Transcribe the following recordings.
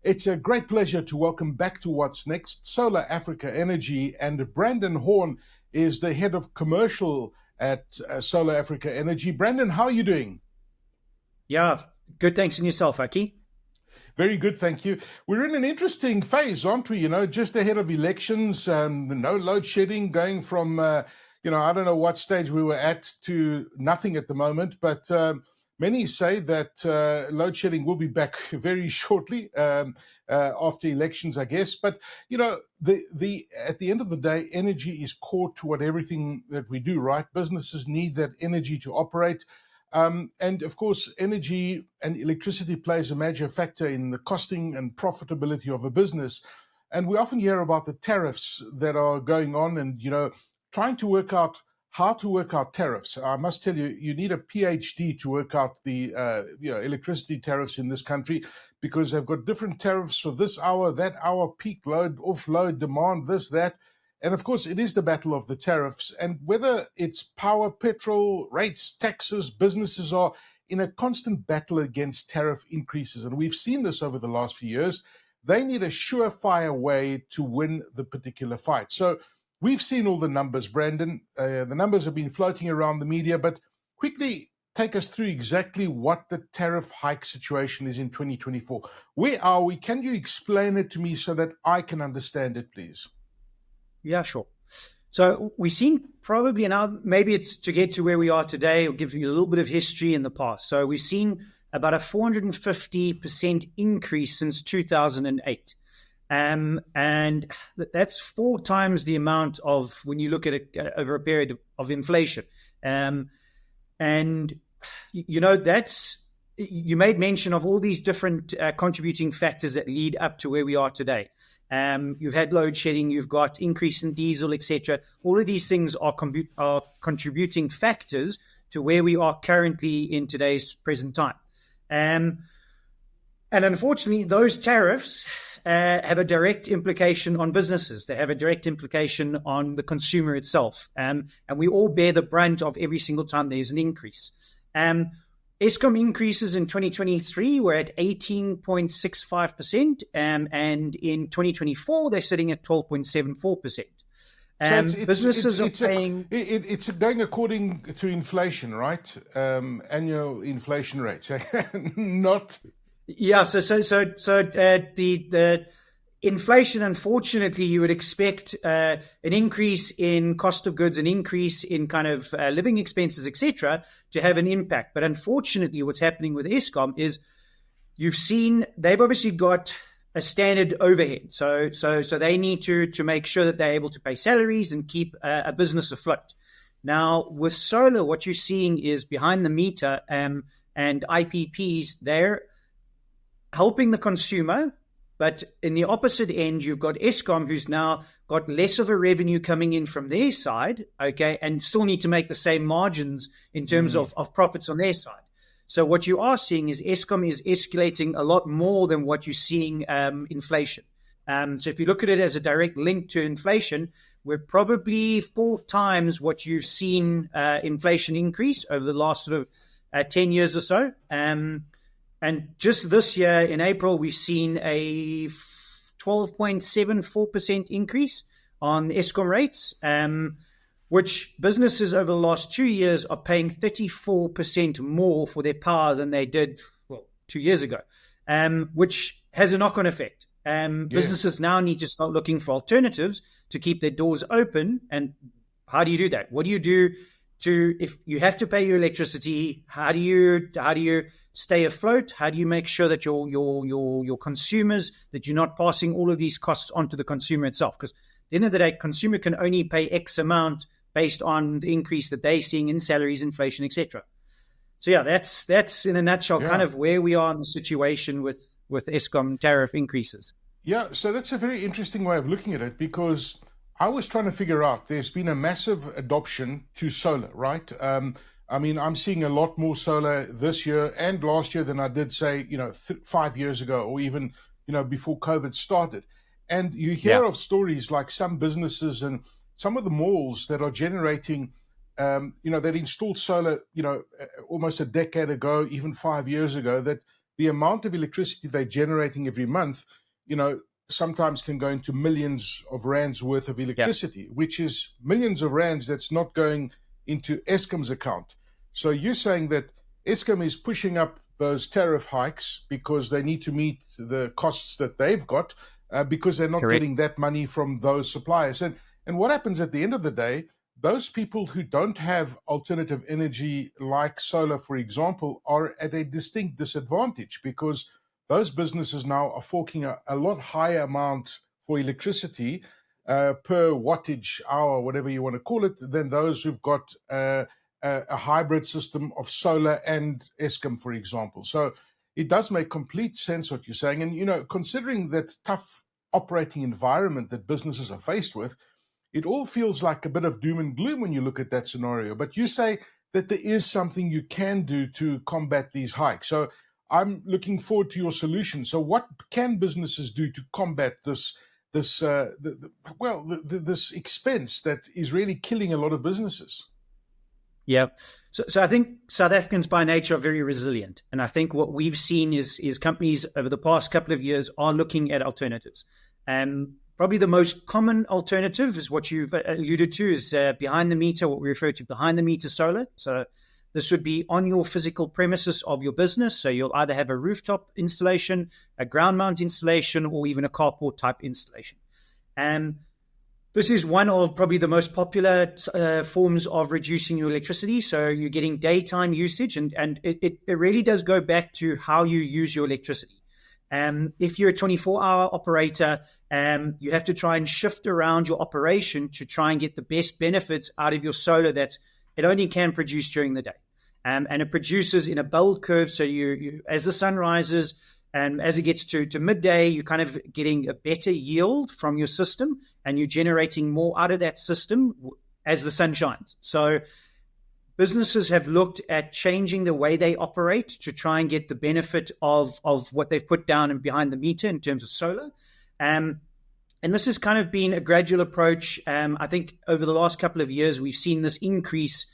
It's a great pleasure to welcome back to What's Next SolarAfrica Energy, and Brandon Horn is the head of commercial at SolarAfrica Energy. Brandon, how are you doing? Yeah, good. Thanks. And yourself, Aki? Very good, thank you. We're in an interesting phase, aren't we? Just ahead of elections, no load shedding, going from, I don't know what stage we were at to nothing at the moment, but many say that load shedding will be back very shortly after elections, I guess. But at the end of the day, energy is core to everything that we do, right? Businesses need that energy to operate. And of course, energy and electricity plays a major factor in the costing and profitability of a business. And we often hear about the tariffs that are going on and, trying to work out how to work out tariffs. I must tell you, you need a PhD to work out the electricity tariffs in this country, because they've got different tariffs for this hour, that hour, peak load, off load, demand, this, that. And of course, it is the battle of the tariffs. And whether it's power, petrol, rates, taxes, businesses are in a constant battle against tariff increases. And we've seen this over the last few years. They need a surefire way to win the particular fight. So we've seen all the numbers, Brandon. The numbers have been floating around the media, but quickly take us through exactly what the tariff hike situation is in 2024. Where are we? Can you explain it to me so that I can understand it, please? Yeah, sure. So we've seen probably now, maybe it's to get to where we are today, or give you a little bit of history in the past. So we've seen about a 450% increase since 2008. And that's 4 times the amount of when you look at it over a period of inflation. You made mention of all these different contributing factors that lead up to where we are today. You've had load shedding, you've got increase in diesel, etc. All of these things are contributing factors to where we are currently in today's present time. And unfortunately, those tariffs have a direct implication on businesses. They have a direct implication on the consumer itself. And we all bear the brunt of every single time there's an increase. Eskom increases in 2023 were at 18.65%, and in 2024 they're sitting at 12.74%. Businesses are paying. It's going according to inflation, right? Annual inflation rates, not. Yeah. So the inflation, unfortunately, you would expect an increase in cost of goods, an increase in kind of living expenses, etc., to have an impact. But unfortunately, what's happening with Eskom is you've seen they've obviously got a standard overhead. So they need to make sure that they're able to pay salaries and keep a business afloat. Now, with solar, what you're seeing is behind the meter and IPPs, they're helping the consumer. But in the opposite end, you've got Eskom, who's now got less of a revenue coming in from their side, okay, and still need to make the same margins in terms of profits on their side. So what you are seeing is Eskom is escalating a lot more than what you're seeing inflation. So if you look at it as a direct link to inflation, we're probably 4 times what you've seen inflation increase over the last sort of 10 years or so. And just this year, in April, we've seen a 12.74% increase on Eskom rates, which businesses over the last 2 years are paying 34% more for their power than they did 2 years ago, which has a knock-on effect. Businesses now need to start looking for alternatives to keep their doors open. And how do you do that? What do you do if you have to pay your electricity? How do you stay afloat? How do you make sure that your consumers, that you're not passing all of these costs onto the consumer itself? Because at the end of the day, consumer can only pay X amount based on the increase that they're seeing in salaries, inflation, etc. So yeah, that's in a nutshell kind of where we are in the situation with Eskom tariff increases. Yeah, so that's a very interesting way of looking at it, because I was trying to figure out, there's been a massive adoption to solar, right? I'm seeing a lot more solar this year and last year than I did, say, 5 years ago, or even, before COVID started. And you hear of stories like some businesses and some of the malls that are generating, that installed solar, almost a decade ago, even 5 years ago, that the amount of electricity they're generating every month, sometimes can go into millions of rands worth of electricity, which is millions of rands that's not going into Eskom's account. So you're saying that Eskom is pushing up those tariff hikes because they need to meet the costs that they've got, because they're not Correct. getting that money from those suppliers. And what happens at the end of the day, those people who don't have alternative energy like solar, for example, are at a distinct disadvantage, because those businesses now are forking a lot higher amount for electricity per wattage hour, whatever you want to call it, than those who've got a hybrid system of solar and Eskom, for example. So it does make complete sense what you're saying. And, considering that tough operating environment that businesses are faced with, it all feels like a bit of doom and gloom when you look at that scenario. But you say that there is something you can do to combat these hikes. So I'm looking forward to your solution. So what can businesses do to combat this expense that is really killing a lot of businesses? Yeah. So I think South Africans by nature are very resilient. And I think what we've seen is companies over the past couple of years are looking at alternatives. Probably the most common alternative is what you've alluded to, is behind the meter, what we refer to behind the meter solar. So this would be on your physical premises of your business. So you'll either have a rooftop installation, a ground mount installation, or even a carport type installation. And this is one of probably the most popular forms of reducing your electricity. So you're getting daytime usage, and it really does go back to how you use your electricity. If you're a 24-hour operator, you have to try and shift around your operation to try and get the best benefits out of your solar that it only can produce during the day. And it produces in a bell curve. So you as the sun rises and as it gets to midday, you're kind of getting a better yield from your system, and you're generating more out of that system as the sun shines. So businesses have looked at changing the way they operate to try and get the benefit of what they've put down and behind the meter in terms of solar. And this has kind of been a gradual approach. I think over the last couple of years, we've seen this increase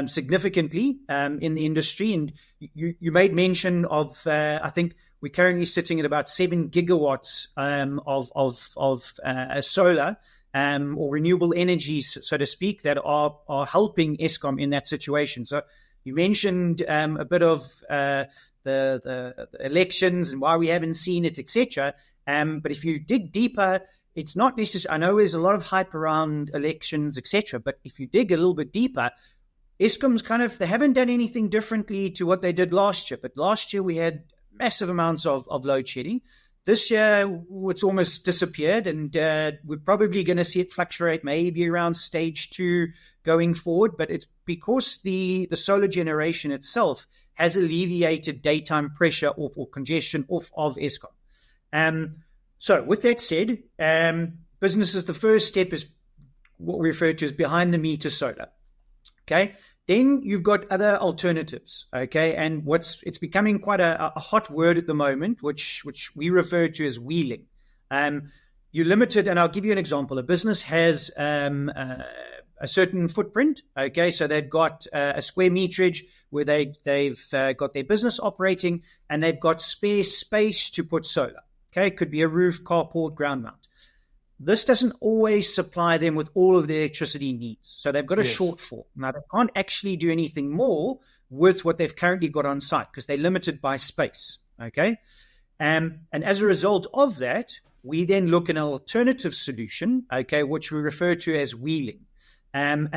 significantly in the industry. And you made mention of, I think we're currently sitting at about 7 gigawatts of solar or renewable energies, so to speak, that are helping Eskom in that situation. So you mentioned a bit of the elections and why we haven't seen it, etc. But if you dig deeper, it's not necessarily, I know there's a lot of hype around elections, etc. But if you dig a little bit deeper, Eskom's they haven't done anything differently to what they did last year. But last year we had massive amounts of load shedding. This year, it's almost disappeared, and we're probably going to see it fluctuate maybe around stage 2 going forward. But it's because the solar generation itself has alleviated daytime pressure or congestion off of Eskom. So with that said, businesses, the first step is what we refer to as behind the meter solar. Okay. Then you've got other alternatives. Okay. And it's becoming quite a hot word at the moment, which we refer to as wheeling. You're limited, and I'll give you an example. A business has a certain footprint. Okay. So they've got a square meterage where they've got their business operating, and they've got spare space to put solar. Okay. It could be a roof, carport, ground mount. This doesn't always supply them with all of their electricity needs. So they've got a shortfall. Now, they can't actually do anything more with what they've currently got on site because they're limited by space. Okay. And as a result of that, we then look at an alternative solution, okay, which we refer to as wheeling. And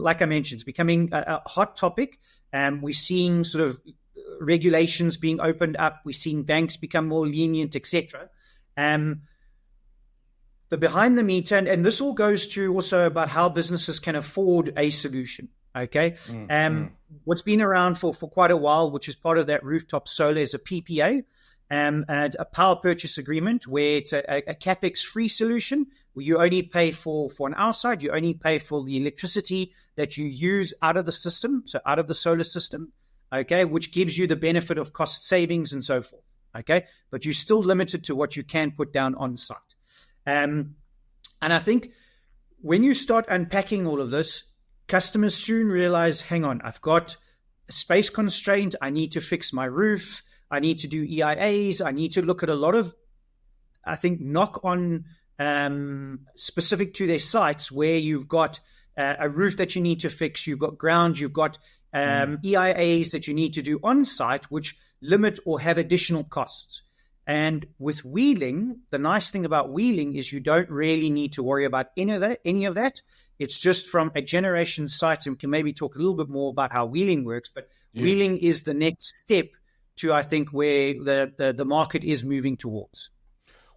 like I mentioned, it's becoming a hot topic. We're seeing sort of regulations being opened up. We're seeing banks become more lenient, etc. The behind the meter, and this all goes to also about how businesses can afford a solution. Okay. What's been around for quite a while, which is part of that rooftop solar, is a PPA, and a power purchase agreement, where it's a capex free solution where you only pay for an outside, you only pay for the electricity that you use out of the system, so out of the solar system. Okay, which gives you the benefit of cost savings and so forth. Okay, but you're still limited to what you can put down on site. And I think when you start unpacking all of this, customers soon realize, hang on, I've got a space constraint. I need to fix my roof. I need to do EIAs. I need to look at a lot of, I think, knock-on specific to their sites where you've got a roof that you need to fix, you've got ground, you've got EIAs that you need to do on site, which limit or have additional costs. And with wheeling, the nice thing about wheeling is you don't really need to worry about any of that. It's just from a generation site, and we can maybe talk a little bit more about how wheeling works. But wheeling is the next step to, I think, where the market is moving towards.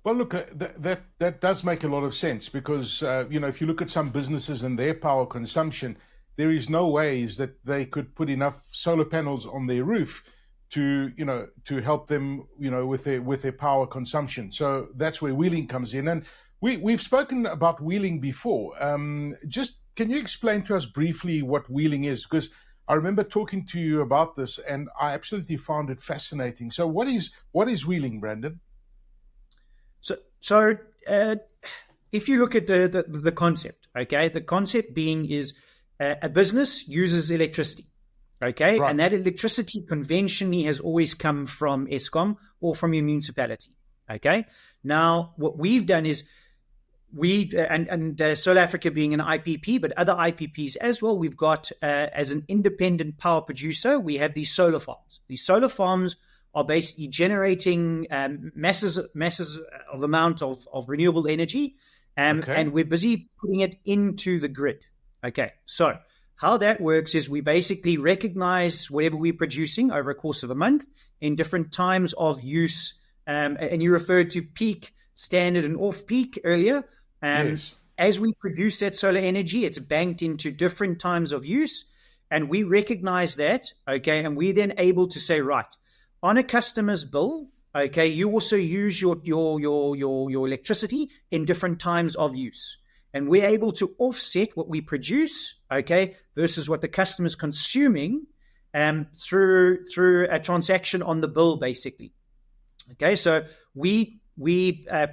Well, look, that does make a lot of sense because, if you look at some businesses and their power consumption, there is no ways that they could put enough solar panels on their roof to help them, with their power consumption. So that's where wheeling comes in. And we've spoken about wheeling before. Just can you explain to us briefly what wheeling is? Because I remember talking to you about this and I absolutely found it fascinating. So what is wheeling, Brandon? So if you look at the concept, okay, the concept being is a business uses electricity. Okay, right. And that electricity conventionally has always come from Eskom or from your municipality. Okay, now what we've done is SolarAfrica being an IPP, but other IPPs as well, we've got as an independent power producer, we have these solar farms. These solar farms are basically generating masses of amount of renewable energy, and we're busy putting it into the grid. Okay, so how that works is we basically recognize whatever we're producing over a course of a month in different times of use. And you referred to peak, standard, and off-peak earlier. Yes. As we produce that solar energy, it's banked into different times of use. And we recognize that, okay, and we're then able to say, right, on a customer's bill, okay, you also use your electricity in different times of use. And we're able to offset what we produce, okay, versus what the customer's consuming through a transaction on the bill, basically. Okay, so we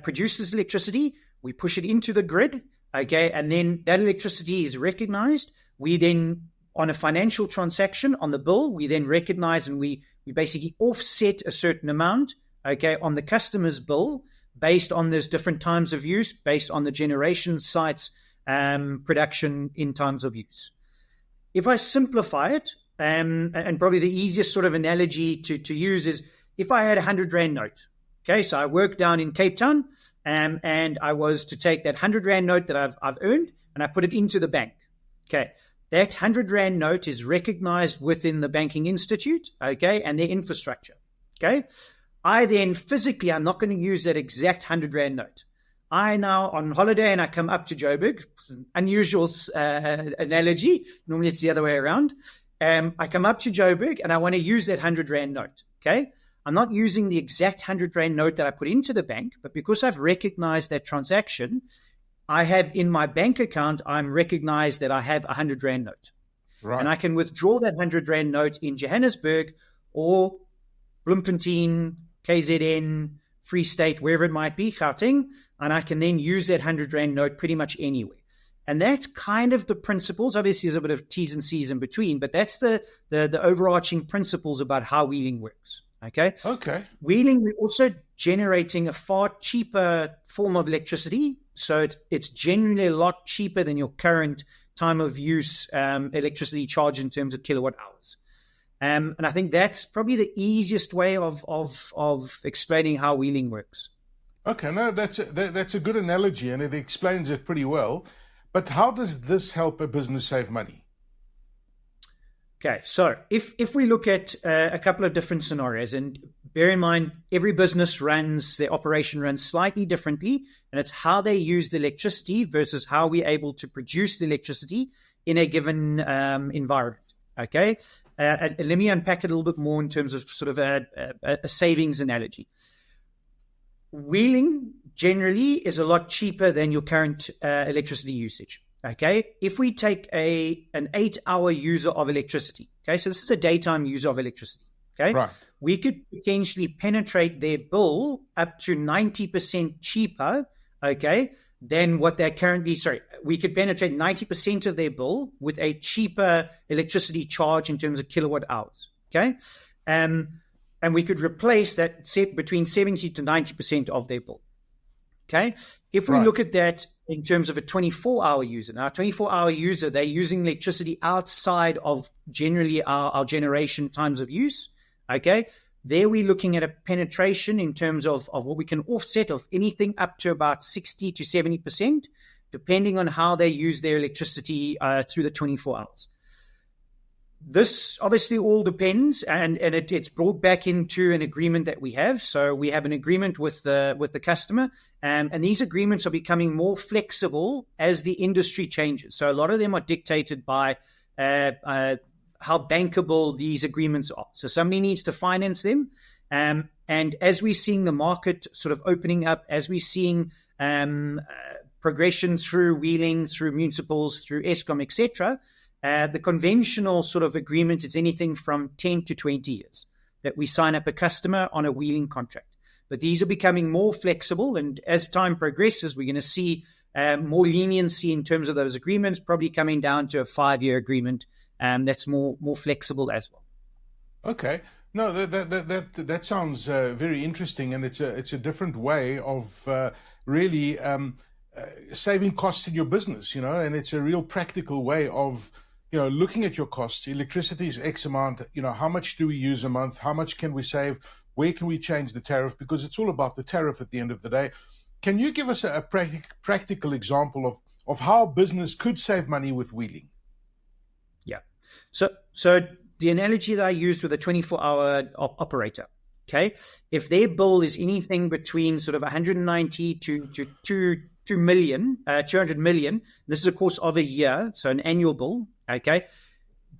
produce this electricity, we push it into the grid, okay, and then that electricity is recognized. We then, on a financial transaction on the bill, we then recognize and we basically offset a certain amount, okay, on the customer's bill, based on those different times of use, based on the generation site's production in times of use. If I simplify it, and probably the easiest sort of analogy to use is if I had a 100 Rand note. Okay, so I work down in Cape Town, and I was to take that 100 Rand note that I've earned, and I put it into the bank. Okay, that 100 Rand note is recognized within the banking institute, okay, and their infrastructure. Okay, I then physically, I'm not going to use that exact 100 Rand note. I now on holiday and I come up to Joburg. It's an unusual analogy. Normally it's the other way around. I come up to Joburg and I want to use that 100 Rand note. Okay. I'm not using the exact 100 Rand note that I put into the bank, but because I've recognized that transaction, I have in my bank account, I'm recognized that I have a 100 Rand note. Right. And I can withdraw that 100 Rand note in Johannesburg or Bloemfontein, KZN, Free State, wherever it might be, Gauteng, and I can then use that 100 Rand note pretty much anywhere. And that's kind of the principles. Obviously, there's a bit of T's and C's in between, but that's the overarching principles about how wheeling works. Okay. Wheeling, we're also generating a far cheaper form of electricity. So it's generally a lot cheaper than your current time of use electricity charge in terms of kilowatt hours. And I think that's probably the easiest way of explaining how wheeling works. Okay, no, that's a good analogy, and it explains it pretty well. But how does this help a business save money? Okay, so if we look at a couple of different scenarios, and bear in mind, every business their operation runs slightly differently, and it's how they use the electricity versus how we're able to produce the electricity in a given environment. Okay, let me unpack it a little bit more in terms of sort of a savings analogy. Wheeling generally is a lot cheaper than your current electricity usage. Okay, if we take an 8-hour user of electricity, okay, so this is a daytime user of electricity. Okay, right. We could potentially penetrate their bill up to 90% cheaper. Okay, than what they're currently, we could penetrate 90% of their bill with a cheaper electricity charge in terms of kilowatt hours. Okay. And and we could replace that between 70 to 90% of their bill. Okay. If we look at that in terms of a 24-hour user, now a 24-hour user, they're using electricity outside of generally our generation times of use. Okay. There we're looking at a penetration in terms of what we can offset of anything up to about 60 to 70%, depending on how they use their electricity through the 24 hours. This obviously all depends, and it's brought back into an agreement that we have. So we have an agreement with the customer, and these agreements are becoming more flexible as the industry changes. So a lot of them are dictated by how bankable these agreements are. So somebody needs to finance them, and as we're seeing the market sort of opening up, as we're seeing progression through wheeling, through municipals, through Eskom, etc., the conventional sort of agreement is anything from 10 to 20 years that we sign up a customer on a wheeling contract. But these are becoming more flexible, and as time progresses, we're going to see more leniency in terms of those agreements, probably coming down to a 5-year agreement that's more flexible as well. Okay. No, that sounds very interesting, and it's a different way of really saving costs in your business, and it's a real practical way of looking at your costs. Electricity is X amount, how much do we use a month? How much can we save? Where can we change the tariff? Because it's all about the tariff at the end of the day. Can you give us a practical example of how business could save money with wheeling? Yeah. So the analogy that I used with a 24-hour operator, okay, if their bill is anything between sort of 190 to 200 million, this is a course of a year, so an annual bill, okay,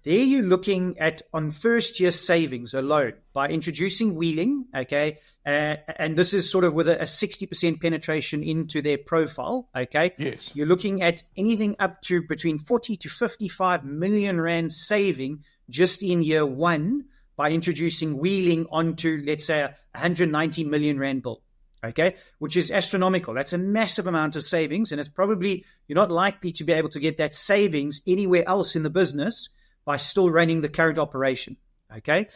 there you're looking at on first year savings alone by introducing wheeling, okay, and this is sort of with a 60% penetration into their profile, okay. Yes. You're looking at anything up to between 40 to 55 million rand saving just in year one by introducing wheeling onto, let's say, a 190 million rand bill. Okay, which is astronomical. That's a massive amount of savings, and it's probably, you're not likely to be able to get that savings anywhere else in the business by still running the current operation. Okay,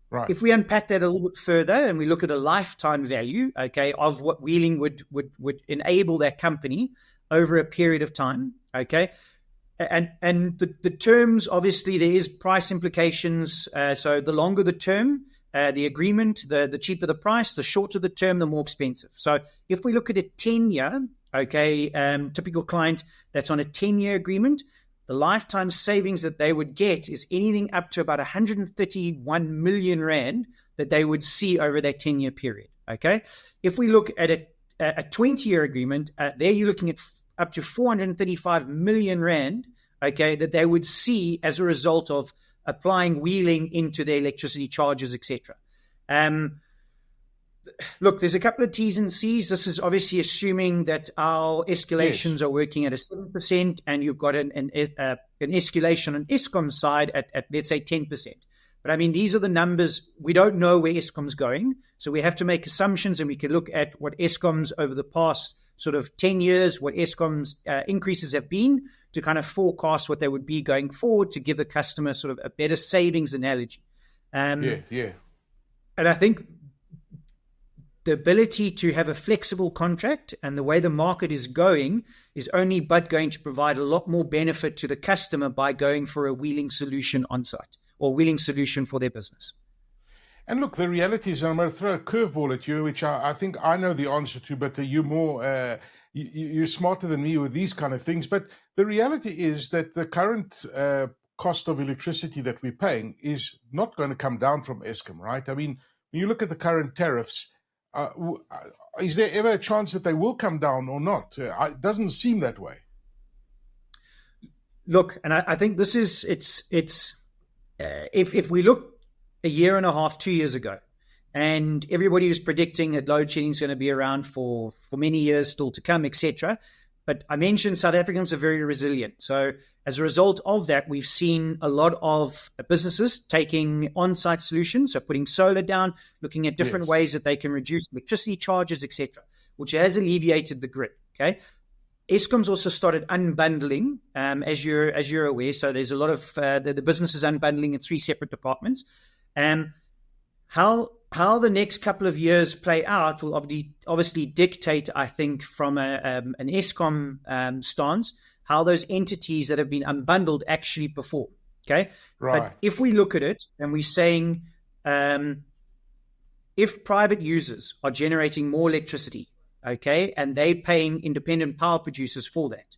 right. If we unpack that a little bit further and we look at a lifetime value, okay, of what wheeling would enable that company over a period of time, okay, and the terms, obviously there is price implications. So the longer the term, the agreement, the cheaper the price, the shorter the term, the more expensive. So if we look at a 10-year, okay, typical client that's on a 10-year agreement, the lifetime savings that they would get is anything up to about 131 million rand that they would see over that 10-year period, okay? If we look at a 20-year agreement, there you're looking at up to 435 million rand, okay, that they would see as a result of applying wheeling into their electricity charges, etc. Look, there's a couple of T's and C's. This is obviously assuming that our escalations are working at a 7%, and you've got an escalation on Eskom's side at let's say 10%. But I mean, these are the numbers. We don't know where Eskom's going, so we have to make assumptions, and we can look at what Eskom's over the past sort of 10 years, what Eskom's increases have been, to kind of forecast what they would be going forward to give the customer sort of a better savings analogy. Yeah. And I think the ability to have a flexible contract and the way the market is going is only but going to provide a lot more benefit to the customer by going for a wheeling solution on site or wheeling solution for their business. And look, the reality is, I'm going to throw a curveball at you, which I think I know the answer to, but you're more, you're smarter than me with these kind of things. But the reality is that the current cost of electricity that we're paying is not going to come down from Eskom, right? I mean, when you look at the current tariffs, is there ever a chance that they will come down or not? It doesn't seem that way. Look, and I think this is, if we look a year and a half, 2 years ago, and everybody was predicting that load shedding is going to be around for many years still to come, etc. But I mentioned South Africans are very resilient. So as a result of that, we've seen a lot of businesses taking on-site solutions, so putting solar down, looking at different ways that they can reduce electricity charges, etc., which has alleviated the grid. Okay. Eskom's also started unbundling, as you're aware. So there's a lot of the businesses unbundling in 3 separate departments. How how the next couple of years play out will obviously dictate, I think, from an Eskom stance, how those entities that have been unbundled actually perform. Okay, Right. But if we look at it and we're saying, if private users are generating more electricity, okay, and they're paying independent power producers for that,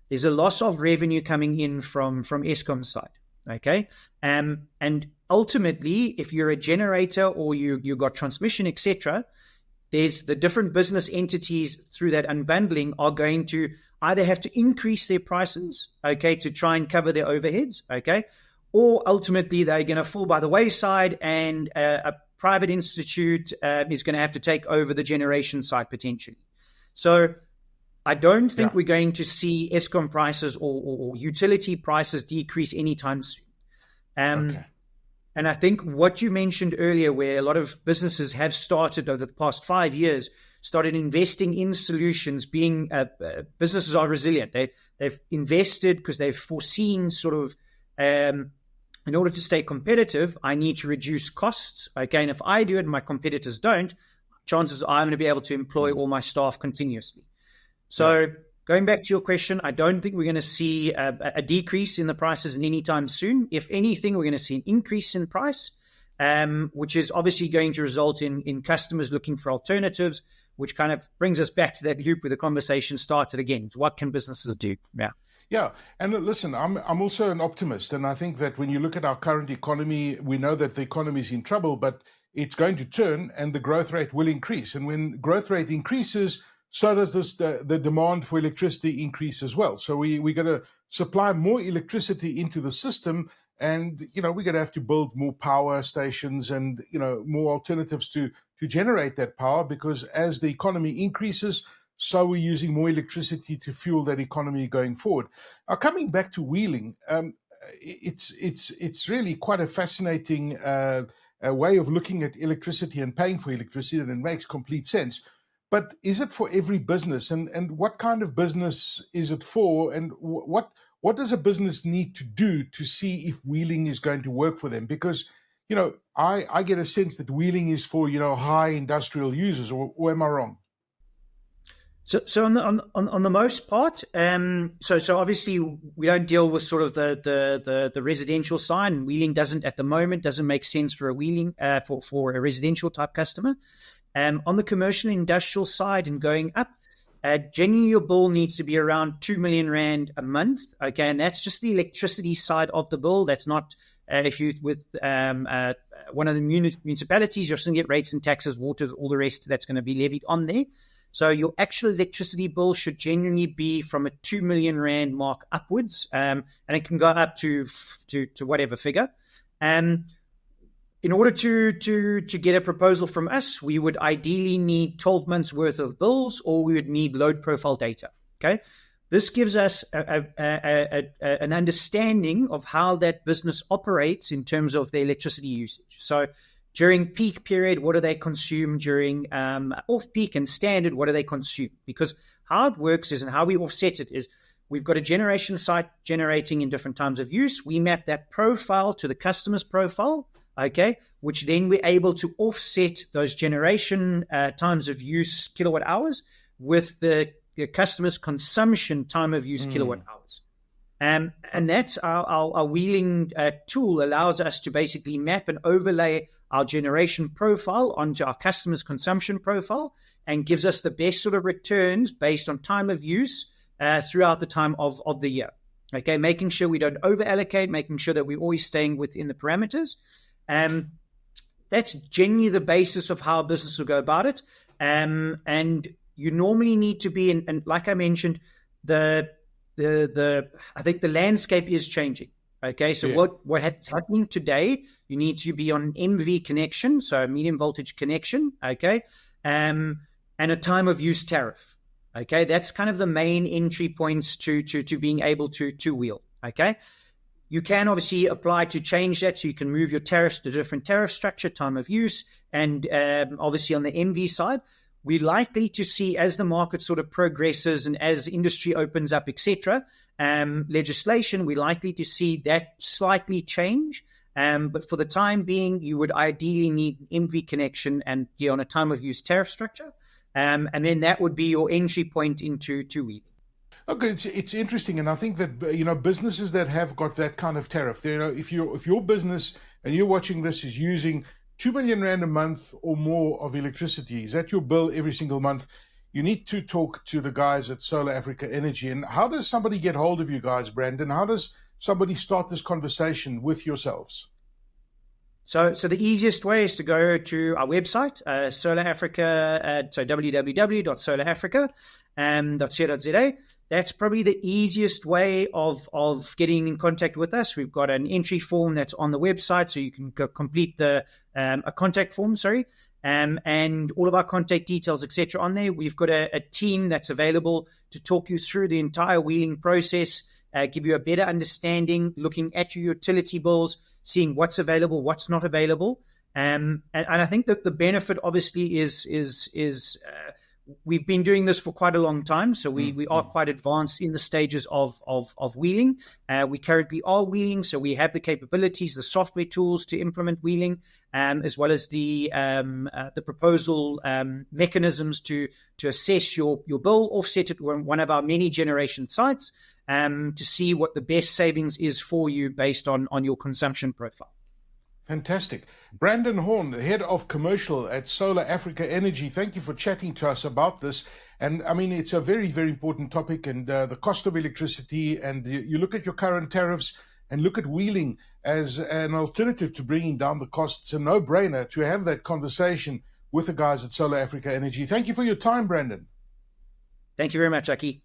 there's a loss of revenue coming in from Eskom's side, okay, and ultimately, if you're a generator or you got transmission, etc., there's the different business entities through that unbundling are going to either have to increase their prices, okay, to try and cover their overheads, okay, or ultimately they're going to fall by the wayside and a private institute is going to have to take over the generation side potentially. So I don't think we're going to see Eskom prices or utility prices decrease anytime soon. Okay. And I think what you mentioned earlier, where a lot of businesses have started over the past 5 years, started investing in solutions, being businesses are resilient. They've invested because they've foreseen sort of, in order to stay competitive, I need to reduce costs. Again, if I do it and my competitors don't, chances are I'm going to be able to employ all my staff continuously. So going back to your question, I don't think we're going to see a decrease in the prices anytime soon. If anything, we're going to see an increase in price, which is obviously going to result in customers looking for alternatives, which kind of brings us back to that loop where the conversation started again. What can businesses do? Yeah, and listen, I'm also an optimist, and I think that when you look at our current economy, we know that the economy is in trouble, but it's going to turn, and the growth rate will increase. And when growth rate increases, so does the demand for electricity increase as well. So we're going to supply more electricity into the system, and we're going to have to build more power stations and more alternatives to generate that power, because as the economy increases, so we're using more electricity to fuel that economy going forward. Now, coming back to wheeling, it's really quite a fascinating way of looking at electricity and paying for electricity, and it makes complete sense. But is it for every business, and what kind of business is it for, and what does a business need to do to see if wheeling is going to work for them? Because I get a sense that wheeling is for high industrial users, or am I wrong? So on the most part, so obviously we don't deal with sort of the residential side, and wheeling doesn't make sense for a wheeling for a residential type customer. On the commercial and industrial side and going up, generally your bill needs to be around 2 million rand a month. Okay, and that's just the electricity side of the bill. That's not if you with one of the municipalities, you're still going to get rates and taxes, water, all the rest that's going to be levied on there. So your actual electricity bill should generally be from a 2 million rand mark upwards, and it can go up to whatever figure. In order to get a proposal from us, we would ideally need 12 months worth of bills, or we would need load profile data. Okay, this gives us an understanding of how that business operates in terms of their electricity usage. So during peak period, what do they consume? During off-peak and standard, what do they consume? Because how it works is, and how we offset it is, we've got a generation site generating in different times of use. We map that profile to the customer's profile, okay, which then we're able to offset those generation times of use kilowatt hours with the customer's consumption time of use kilowatt hours. And that's our wheeling tool allows us to basically map and overlay our generation profile onto our customer's consumption profile, and gives us the best sort of returns based on time of use throughout the time of the year. Okay, making sure we don't over allocate, making sure that we're always staying within the parameters. That's generally the basis of how a business will go about it. And you normally need to be and like I mentioned, I think the landscape is changing. Okay, so what's happening today, you need to be on an MV connection, so a medium voltage connection, okay, and a time of use tariff. Okay, that's kind of the main entry points to being able to wheel. Okay, you can obviously apply to change that, so you can move your tariffs to different tariff structure, time of use, and obviously on the MV side, we're likely to see, as the market sort of progresses and as industry opens up, etc., legislation, we're likely to see that slightly change. But for the time being, you would ideally need an MV connection and be on a time of use tariff structure. And then that would be your entry point into wheeling. Okay, it's interesting, and I think that businesses that have got that kind of tariff, if your business and you're watching this is using 2 million rand a month or more of electricity, is that your bill every single month? You need to talk to the guys at SolarAfrica Energy. And how does somebody get hold of you guys, Brandon? How does somebody start this conversation with yourselves? So the easiest way is to go to our website, SolarAfrica, so www.solarafrica.co.za. That's probably the easiest way of getting in contact with us. We've got an entry form that's on the website, so you can complete a contact form, and all of our contact details, etc. on there. We've got a team that's available to talk you through the entire wheeling process, give you a better understanding, looking at your utility bills, seeing what's available, what's not available. And I think that the benefit obviously is we've been doing this for quite a long time, so we are quite advanced in the stages of wheeling. We currently are wheeling, so we have the capabilities, the software tools to implement wheeling, as well as the proposal mechanisms to assess your bill, offset it on one of our many generation sites, to see what the best savings is for you based on your consumption profile. Fantastic. Brandon Horn, Head of Commercial at SolarAfrica Energy, thank you for chatting to us about this. And I mean, it's a very, very important topic, and the cost of electricity, and you look at your current tariffs and look at wheeling as an alternative to bringing down the costs. It's a no-brainer to have that conversation with the guys at SolarAfrica Energy. Thank you for your time, Brandon. Thank you very much, Aki.